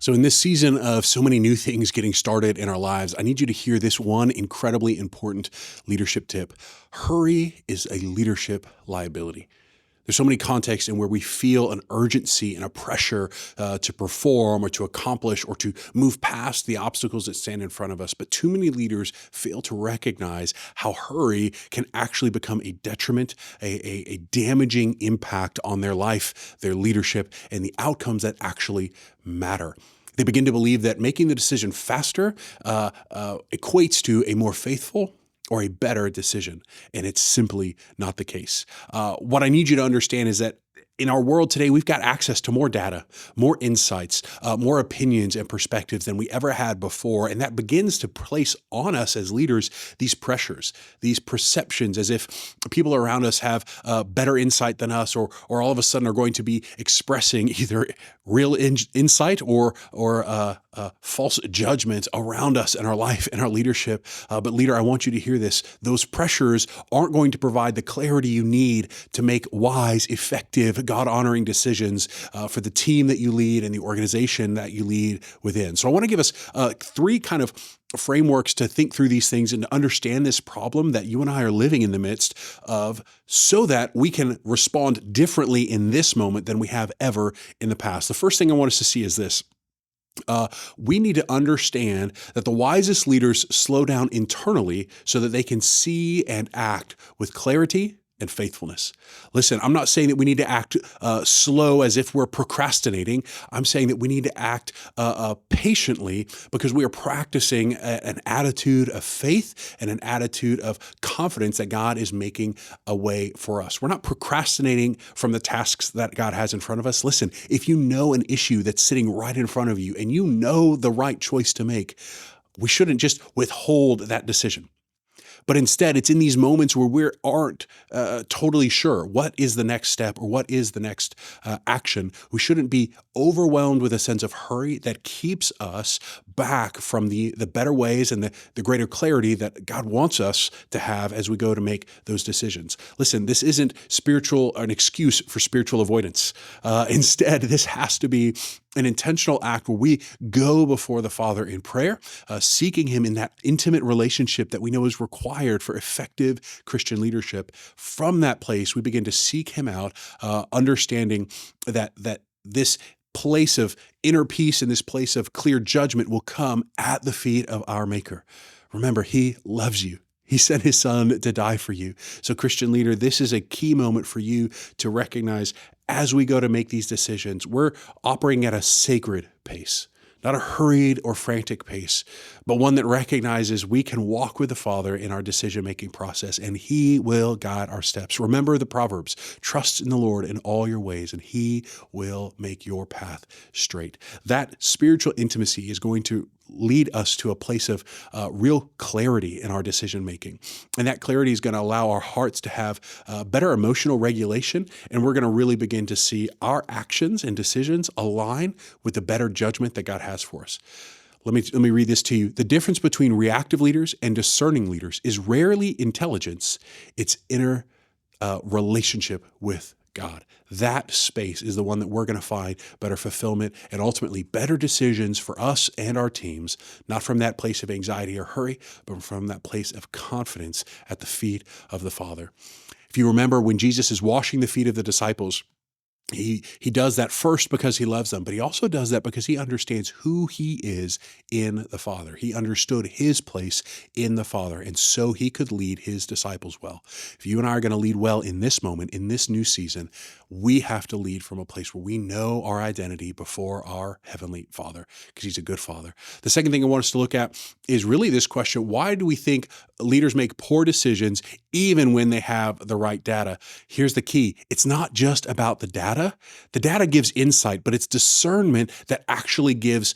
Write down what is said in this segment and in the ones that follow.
So, in this season of so many new things getting started in our lives, I need you to hear this one incredibly important leadership tip. Hurry is a leadership liability. There's so many contexts in where we feel an urgency and a pressure to perform or to accomplish or to move past the obstacles that stand in front of us. But too many leaders fail to recognize how hurry can actually become a detriment, a damaging impact on their life, their leadership, and the outcomes that actually matter. They begin to believe that making the decision faster equates to a more faithful or a better decision. And it's simply not the case. What I need you to understand is that in our world today, we've got access to more data, more insights, more opinions and perspectives than we ever had before. And that begins to place on us as leaders these pressures, these perceptions as if people around us have better insight than us, or all of a sudden are going to be expressing either real insight or false judgments around us in our life and our leadership. But leader, I want you to hear this. Those pressures aren't going to provide the clarity you need to make wise, effective, God-honoring decisions for the team that you lead and the organization that you lead within. So I want to give us three kind of frameworks to think through these things and to understand this problem that you and I are living in the midst of, so that we can respond differently in this moment than we have ever in the past. The first thing I want us to see is this. We need to understand that the wisest leaders slow down internally so that they can see and act with clarity and faithfulness. Listen, I'm not saying that we need to act slow as if we're procrastinating. I'm saying that we need to act patiently because we are practicing an attitude of faith and an attitude of confidence that God is making a way for us. We're not procrastinating from the tasks that God has in front of us. Listen, if you know an issue that's sitting right in front of you and you know the right choice to make, we shouldn't just withhold that decision. But instead, it's in these moments where we aren't totally sure what is the next step or what is the next action. We shouldn't be overwhelmed with a sense of hurry that keeps us back from the better ways and the greater clarity that God wants us to have as we go to make those decisions. Listen, this isn't an excuse for spiritual avoidance. Instead, this has to be an intentional act where we go before the Father in prayer, seeking Him in that intimate relationship that we know is required for effective Christian leadership. From that place, we begin to seek Him out, understanding that this place of inner peace and this place of clear judgment will come at the feet of our Maker. Remember, He loves you. He sent His Son to die for you. So, Christian leader, this is a key moment for you to recognize as we go to make these decisions. We're operating at a sacred pace, not a hurried or frantic pace, but one that recognizes we can walk with the Father in our decision-making process, and He will guide our steps. Remember the Proverbs, trust in the Lord in all your ways, and He will make your path straight. That spiritual intimacy is going to lead us to a place of real clarity in our decision-making. And that clarity is going to allow our hearts to have better emotional regulation, and we're going to really begin to see our actions and decisions align with the better judgment that God has for us. Let me read this to you. The difference between reactive leaders and discerning leaders is rarely intelligence, it's inner relationship with God. That space is the one that we're going to find better fulfillment and ultimately better decisions for us and our teams, not from that place of anxiety or hurry, but from that place of confidence at the feet of the Father. If you remember when Jesus is washing the feet of the disciples, he does that first because He loves them, but He also does that because He understands who He is in the Father. He understood His place in the Father, and so He could lead His disciples well. If you and I are going to lead well in this moment, in this new season, we have to lead from a place where we know our identity before our Heavenly Father, because He's a good Father. The second thing I want us to look at is really this question: why do we think leaders make poor decisions even when they have the right data? Here's the key. It's not just about the data. The data gives insight, but it's discernment that actually gives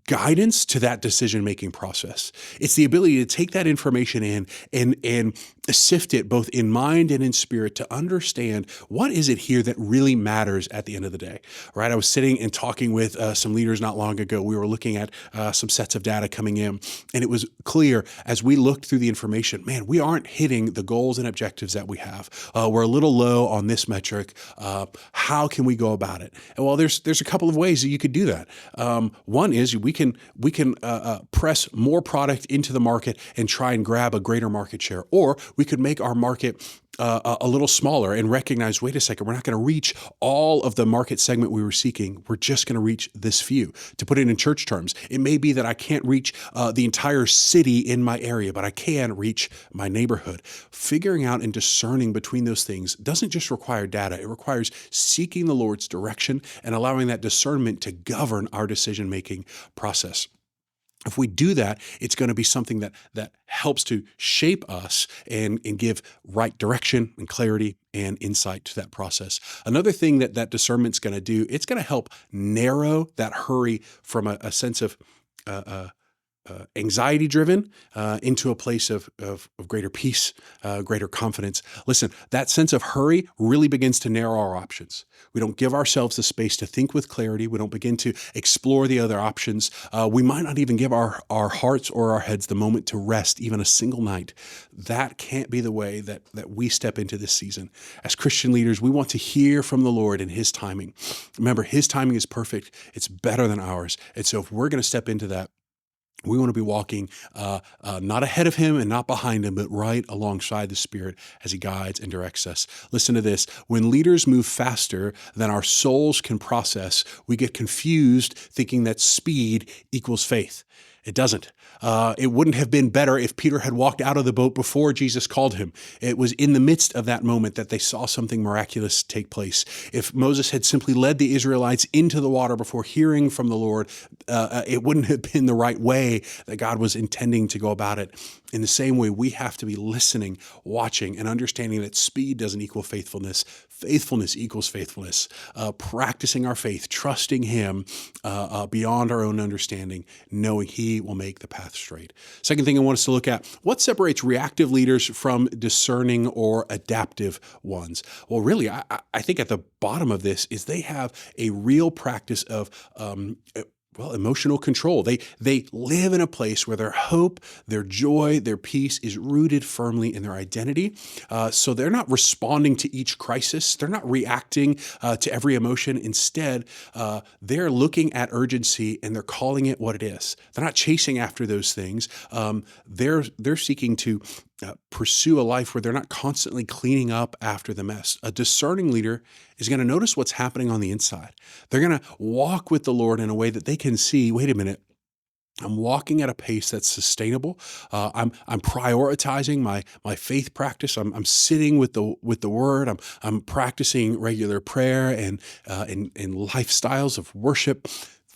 guidance to that decision-making process. It's the ability to take that information in and sift it both in mind and in spirit to understand what is it here that really matters at the end of the day, right? I was sitting and talking with some leaders not long ago. We were looking at some sets of data coming in, and it was clear as we looked through the information, man, we aren't hitting the goals and objectives that we have. We're a little low on this metric. How can we go about it? And well, there's a couple of ways that you could do that. One is we can press more product into the market and try and grab a greater market share, or we could make our market a little smaller and recognize, wait a second, we're not going to reach all of the market segment we were seeking. We're just going to reach this few. To put it in church terms, it may be that I can't reach the entire city in my area, but I can reach my neighborhood. Figuring out and discerning between those things doesn't just require data. It requires seeking the Lord's direction and allowing that discernment to govern our decision-making process. If we do that, it's going to be something that helps to shape us and give right direction and clarity and insight to that process. Another thing that discernment's going to do, it's going to help narrow that hurry from a sense of anxiety driven into a place of greater peace, greater confidence. Listen, that sense of hurry really begins to narrow our options. We don't give ourselves the space to think with clarity. We don't begin to explore the other options. We might not even give our hearts or our heads the moment to rest, even a single night. That can't be the way that we step into this season. As Christian leaders, we want to hear from the Lord in His timing. Remember, His timing is perfect. It's better than ours. And so if we're going to step into that, we want to be walking not ahead of Him and not behind Him, but right alongside the Spirit as He guides and directs us. Listen to this. When leaders move faster than our souls can process, we get confused thinking that speed equals faith. It doesn't. It wouldn't have been better if Peter had walked out of the boat before Jesus called him. It was in the midst of that moment that they saw something miraculous take place. If Moses had simply led the Israelites into the water before hearing from the Lord, it wouldn't have been the right way that God was intending to go about it. In the same way, we have to be listening, watching, and understanding that speed doesn't equal faithfulness. Faithfulness equals faithfulness. Practicing our faith, trusting Him beyond our own understanding, knowing He will make the path straight. Second thing I want us to look at, what separates reactive leaders from discerning or adaptive ones? Well, really, I think at the bottom of this is they have a real practice of emotional control. They live in a place where their hope, their joy, their peace is rooted firmly in their identity. So they're not responding to each crisis. They're not reacting to every emotion. Instead, they're looking at urgency and they're calling it what it is. They're not chasing after those things. They're seeking to pursue a life where they're not constantly cleaning up after the mess. A discerning leader is going to notice what's happening on the inside. They're going to walk with the Lord in a way that they can see, wait a minute, I'm walking at a pace that's sustainable. I'm prioritizing my faith practice. I'm sitting with the Word. I'm practicing regular prayer and lifestyles of worship.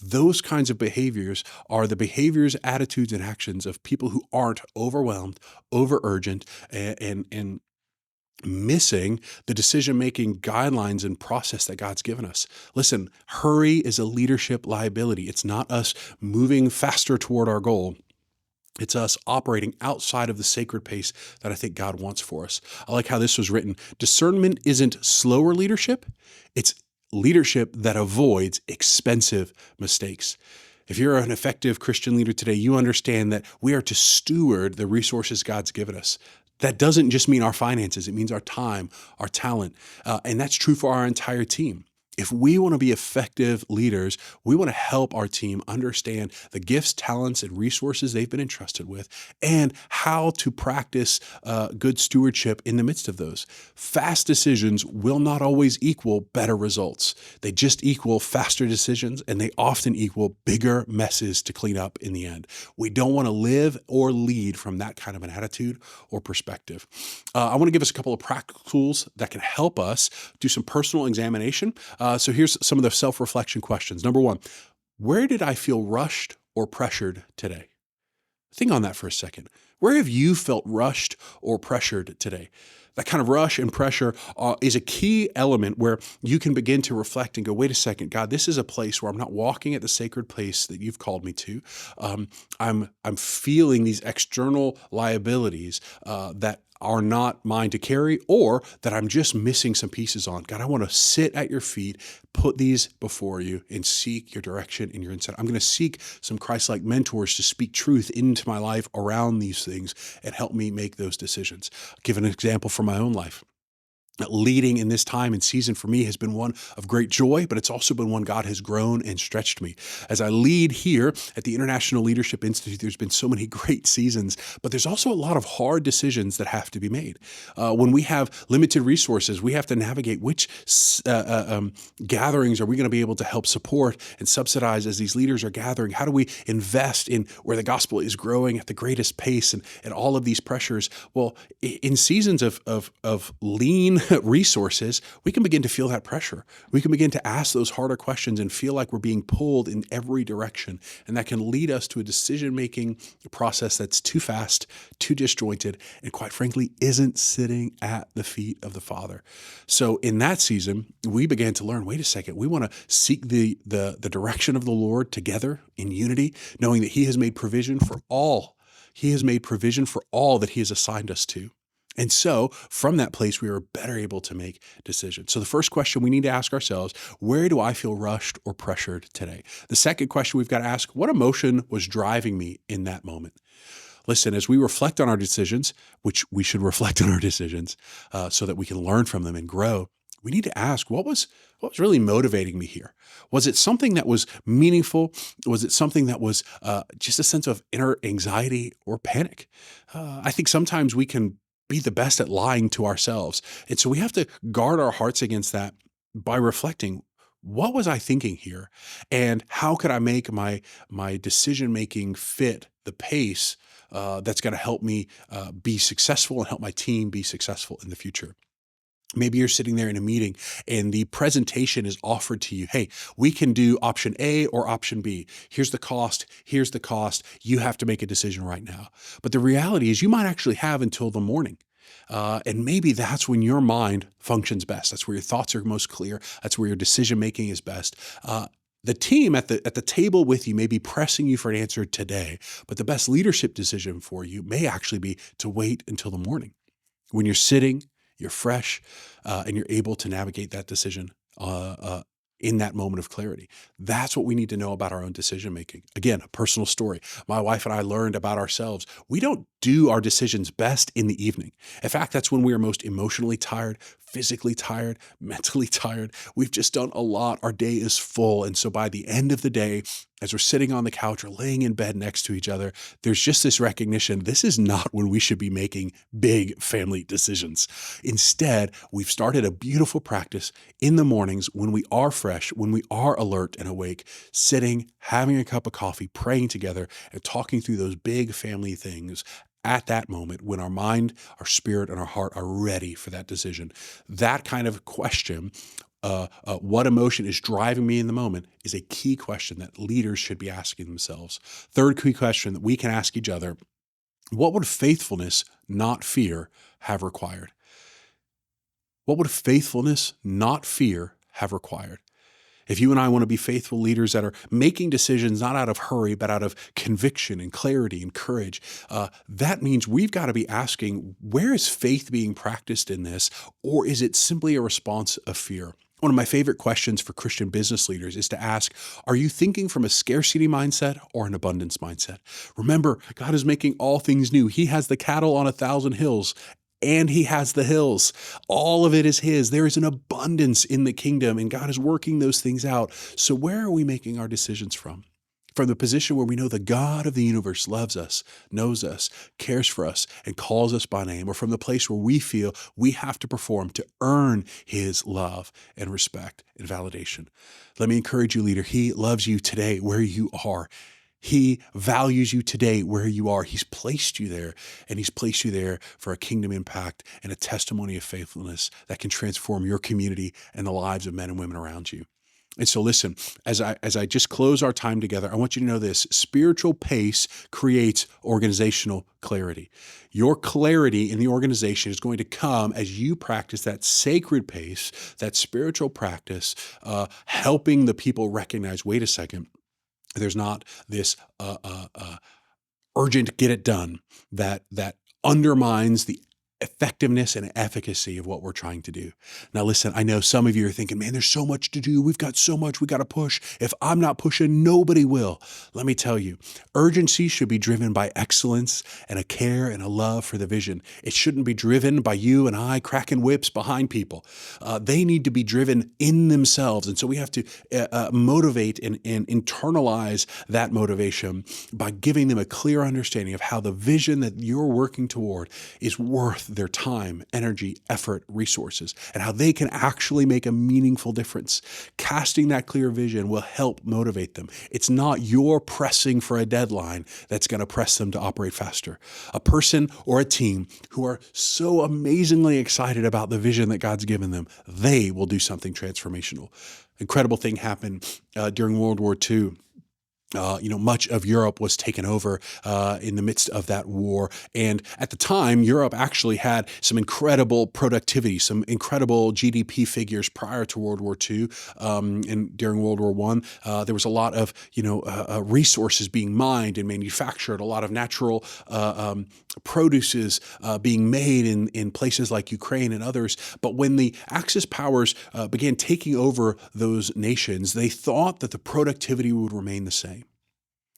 Those kinds of behaviors are the behaviors, attitudes, and actions of people who aren't overwhelmed, over urgent, and missing the decision-making guidelines and process that God's given us. Listen, hurry is a leadership liability. It's not us moving faster toward our goal. It's us operating outside of the sacred pace that I think God wants for us. I like how this was written. Discernment isn't slower leadership. It's leadership that avoids expensive mistakes. If you're an effective Christian leader today, you understand that we are to steward the resources God's given us. That doesn't just mean our finances. It means our time, our talent. And that's true for our entire team. If we want to be effective leaders, we want to help our team understand the gifts, talents, and resources they've been entrusted with and how to practice good stewardship in the midst of those. Fast decisions will not always equal better results. They just equal faster decisions, and they often equal bigger messes to clean up in the end. We don't want to live or lead from that kind of an attitude or perspective. I want to give us a couple of practical tools that can help us do some personal examination. So here's some of the self-reflection questions. Number one, where did I feel rushed or pressured today? Think on that for a second. Where have you felt rushed or pressured today? That kind of rush and pressure is a key element where you can begin to reflect and go, wait a second, God, this is a place where I'm not walking at the sacred place that you've called me to. I'm feeling these external liabilities that are not mine to carry, or that I'm just missing some pieces on. God, I want to sit at your feet, put these before you, and seek your direction and your insight. I'm going to seek some Christ-like mentors to speak truth into my life around these things and help me make those decisions. I'll give an example from my own life. Leading in this time and season for me has been one of great joy, but it's also been one God has grown and stretched me. As I lead here at the International Leadership Institute, there's been so many great seasons, but there's also a lot of hard decisions that have to be made. When we have limited resources, we have to navigate which gatherings are we going to be able to help support and subsidize as these leaders are gathering? How do we invest in where the gospel is growing at the greatest pace and all of these pressures? Well, in seasons of lean resources, we can begin to feel that pressure. We can begin to ask those harder questions and feel like we're being pulled in every direction. And that can lead us to a decision-making process that's too fast, too disjointed, and quite frankly, isn't sitting at the feet of the Father. So in that season, we began to learn, wait a second, we want to seek the direction of the Lord together in unity, knowing that He has made provision for all. He has made provision for all that He has assigned us to. And so from that place, we are better able to make decisions. So the first question we need to ask ourselves, where do I feel rushed or pressured today? The second question we've got to ask, what emotion was driving me in that moment? Listen, as we reflect on our decisions, which we should reflect on our decisions so that we can learn from them and grow, we need to ask, what was really motivating me here? Was it something that was meaningful? Was it something that was just a sense of inner anxiety or panic? I think sometimes we can be the best at lying to ourselves. And so we have to guard our hearts against that by reflecting, what was I thinking here? And how could I make my decision-making fit the pace that's going to help me be successful and help my team be successful in the future? Maybe you're sitting there in a meeting and the presentation is offered to you. Hey, we can do option A or option B. Here's the cost. Here's the cost. You have to make a decision right now. But the reality is you might actually have until the morning. And maybe that's when your mind functions best. That's where your thoughts are most clear. That's where your decision making is best. The team at the table with you may be pressing you for an answer today, but the best leadership decision for you may actually be to wait until the morning when you're sitting, you're fresh, and you're able to navigate that decision in that moment of clarity. That's what we need to know about our own decision-making. Again, a personal story. My wife and I learned about ourselves. We don't do our decisions best in the evening. In fact, that's when we are most emotionally tired, physically tired, mentally tired. We've just done a lot. Our day is full. And so by the end of the day, as we're sitting on the couch or laying in bed next to each other, there's just this recognition, this is not when we should be making big family decisions. Instead, we've started a beautiful practice in the mornings when we are fresh, when we are alert and awake, sitting, having a cup of coffee, praying together, and talking through those big family things at that moment when our mind, our spirit, and our heart are ready for that decision. That kind of question, what emotion is driving me in the moment, is a key question that leaders should be asking themselves. Third key question that we can ask each other, what would faithfulness, not fear, have required? What would faithfulness, not fear, have required? If you and I want to be faithful leaders that are making decisions not out of hurry, but out of conviction and clarity and courage, that means we've got to be asking, where is faith being practiced in this? Or is it simply a response of fear? One of my favorite questions for Christian business leaders is to ask, are you thinking from a scarcity mindset or an abundance mindset? Remember, God is making all things new. He has the cattle on 1,000 hills. And He has the hills. All of it is His. There is an abundance in the kingdom, and God is working those things out. So where are we making our decisions from? From the position where we know the God of the universe loves us, knows us, cares for us, and calls us by name, or from the place where we feel we have to perform to earn His love and respect and validation? Let me encourage you, leader. He loves you today where you are. He values you today where you are. He's placed you there, and He's placed you there for a kingdom impact and a testimony of faithfulness that can transform your community and the lives of men and women around you. And so listen, as I just close our time together, I want you to know this: spiritual pace creates organizational clarity. Your clarity in the organization is going to come as you practice that sacred pace, that spiritual practice, helping the people recognize, wait a second, there's not this urgent get it done that undermines the effectiveness and efficacy of what we're trying to do. Now, listen, I know some of you are thinking, man, there's so much to do. We've got so much we got to push. If I'm not pushing, nobody will. Let me tell you, urgency should be driven by excellence and a care and a love for the vision. It shouldn't be driven by you and I cracking whips behind people. They need to be driven in themselves. And so we have to motivate and internalize that motivation by giving them a clear understanding of how the vision that you're working toward is worth their time, energy, effort, resources, and how they can actually make a meaningful difference. Casting that clear vision will help motivate them. It's not your pressing for a deadline that's going to press them to operate faster. A person or a team who are so amazingly excited about the vision that God's given them, they will do something transformational. Incredible thing happened during World War II. Much of Europe was taken over in the midst of that war. And at the time, Europe actually had some incredible productivity, some incredible GDP figures prior to World War II. And during World War I, there was a lot of, resources being mined and manufactured, a lot of natural produces being made in places like Ukraine and others. But when the Axis powers began taking over those nations, they thought that the productivity would remain the same.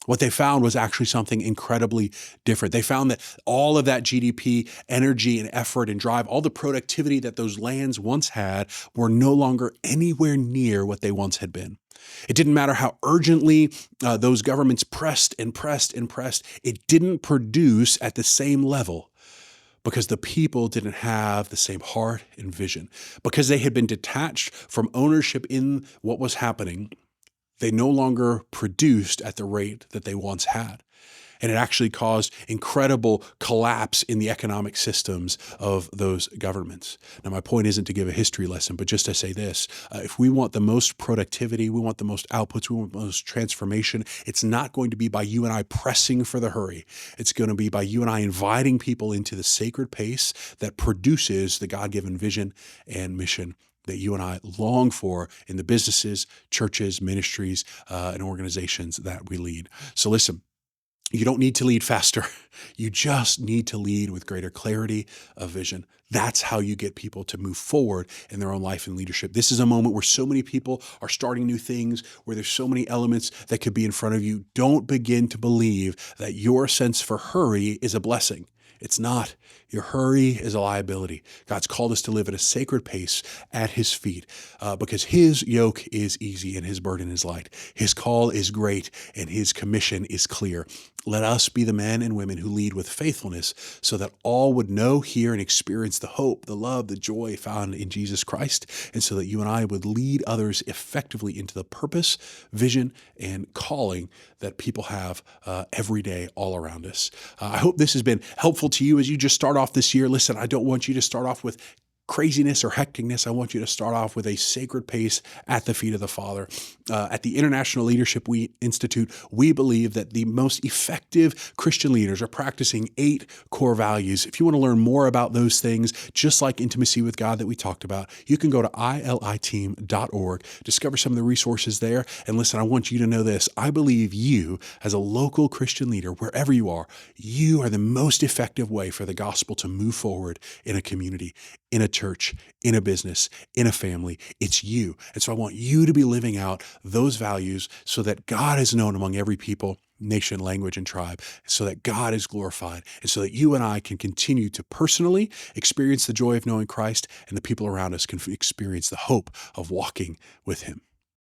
What they found was actually something incredibly different. They found that all of that GDP, energy and effort and drive, all the productivity that those lands once had were no longer anywhere near what they once had been. It didn't matter how urgently those governments pressed and pressed and pressed. It didn't produce at the same level because the people didn't have the same heart and vision. Because they had been detached from ownership in what was happening, they no longer produced at the rate that they once had. And it actually caused incredible collapse in the economic systems of those governments. Now, my point isn't to give a history lesson, but just to say this. If we want the most productivity, we want the most outputs, we want the most transformation, it's not going to be by you and I pressing for the hurry. It's going to be by you and I inviting people into the sacred pace that produces the God-given vision and mission that you and I long for in the businesses, churches, ministries, and organizations that we lead. So listen, you don't need to lead faster. You just need to lead with greater clarity of vision. That's how you get people to move forward in their own life and leadership. This is a moment where so many people are starting new things, where there's so many elements that could be in front of you. Don't begin to believe that your sense for hurry is a blessing. It's not. Your hurry is a liability. God's called us to live at a sacred pace at his feet because his yoke is easy and his burden is light. His call is great and his commission is clear. Let us be the men and women who lead with faithfulness so that all would know, hear, and experience the hope, the love, the joy found in Jesus Christ, and so that you and I would lead others effectively into the purpose, vision, and calling that people have every day all around us. I hope this has been helpful to you as you just start off this year. Listen, I don't want you to start off with craziness or hecticness. I want you to start off with a sacred pace at the feet of the Father. At the International Leadership Institute, we believe that the most effective Christian leaders are practicing 8 core values. If you want to learn more about those things, just like intimacy with God that we talked about, you can go to iliteam.org, discover some of the resources there. And listen, I want you to know this. I believe you, as a local Christian leader, wherever you are the most effective way for the gospel to move forward in a community, in a church, in a business, in a family. It's you. And so I want you to be living out those values so that God is known among every people, nation, language, and tribe, so that God is glorified, and so that you and I can continue to personally experience the joy of knowing Christ, and the people around us can experience the hope of walking with him.